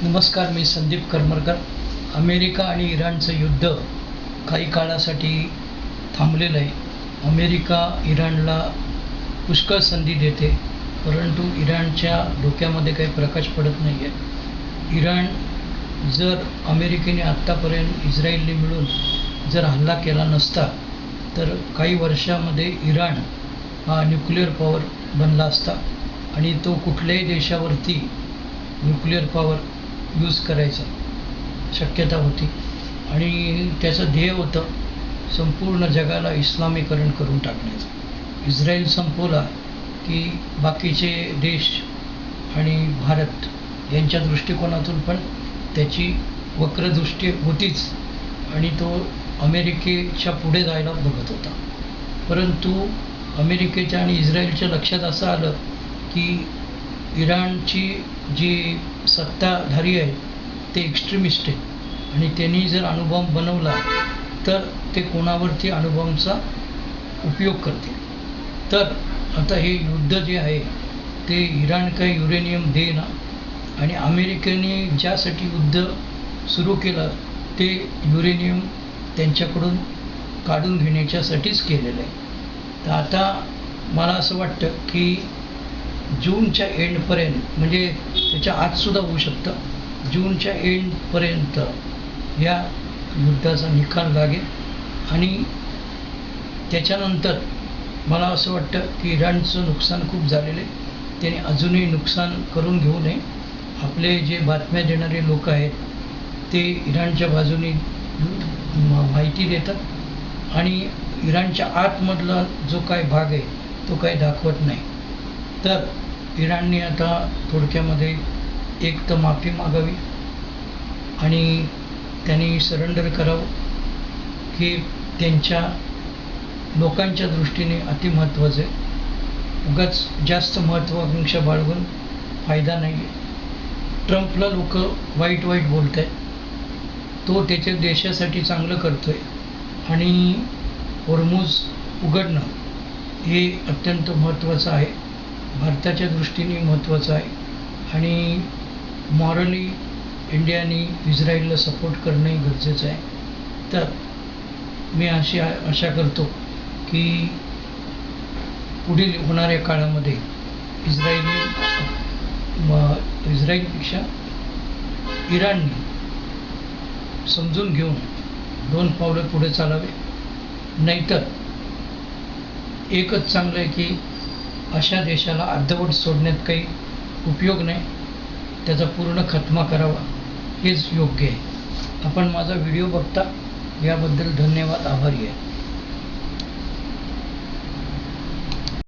नमस्कार, मी संदीप करमरकर. अमेरिका आणि इराणचं युद्ध काही काळासाठी थांबलेलं आहे. अमेरिका इराणला पुष्कळ संधी देते, परंतु इराणच्या डोक्यामध्ये काही प्रकाश पडत नाही आहे. इराण जर अमेरिकेने आत्तापर्यंत इस्रायलने मिळून जर हल्ला केला नसता तर काही वर्षामध्ये इराण हा न्यूक्लिअर पॉवर बनला असता आणि तो कुठल्याही देशावरती न्यूक्लिअर पॉवर यूज करायचा शक्यता होती आणि त्याचं ध्येय होतं संपूर्ण जगाला इस्लामीकरण करून टाकण्याचं. इस्रायल संपवला की बाकीचे देश आणि भारत यांच्या दृष्टिकोनातून पण त्याची वक्रदृष्टी होतीच आणि तो अमेरिकेच्या पुढे जायला बघत होता. परंतु अमेरिकेच्या आणि इस्रायलच्या लक्षात असं आलं की इराणची जी सत्ताधारी आहे ते एक्स्ट्रीमिस्ट आहे आणि त्यांनी जर अणुबॉम्ब बनवला तर ते कोणावरती अणुबॉम्बचा उपयोग करतील. तर आता हे युद्ध जे आहे ते इराण काही युरेनियम देईना आणि अमेरिकेने ज्यासाठी युद्ध सुरू केलं ते युरेनियम त्यांच्याकडून काढून घेण्याच्यासाठीच केलेलं आहे. तर आता मला असं वाटतं की जूनच्या एंडपर्यंत, म्हणजे त्याच्या आजसुद्धा होऊ शकतं, जूनच्या एंडपर्यंत या युद्धाचा निकाल लागेल आणि त्याच्यानंतर मला असं वाटतं की इराणचं नुकसान खूप झालेलं आहे. त्याने अजूनही नुकसान करून घेऊ नये. आपले जे बातम्या देणारे लोक आहेत ते इराणच्या बाजूने माहिती देतात आणि इराणच्या आतमधला जो काय भाग आहे तो काही दाखवत नाही. तर इराणने आता थोडक्यामध्ये एक तर माफी मागावी आणि त्यांनी सरेंडर करावं, की त्यांच्या लोकांच्या दृष्टीने अतिमहत्त्वाचं आहे. उगाच जास्त महत्त्वाकांक्षा बाळगून फायदा नाही आहे. ट्रम्पला लोक वाईट बोलत आहेत, तो त्याच्या देशासाठी चांगलं करतो आहे आणि होर्मुझ उघडणं हे अत्यंत महत्त्वाचं आहे, भारताच्या दृष्टीने महत्त्वाचं आहे आणि मॉरली इंडियाने इस्रायलला सपोर्ट करणंही गरजेचं आहे. तर मी आशा करतो की पुढील होणाऱ्या काळामध्ये इस्रायलपेक्षा इराणने समजून घेऊन 2 पावलं पुढे चालावे. नाहीतर एकच चांगलं आहे की अशा देशाला अर्धवट सोडण्यात काही उपयोग नाही, त्याचा पूर्ण खात्मा करावा हेच योग्य आहे. आपण माझा व्हिडिओ बघता याबद्दल धन्यवाद, आभारी आहे.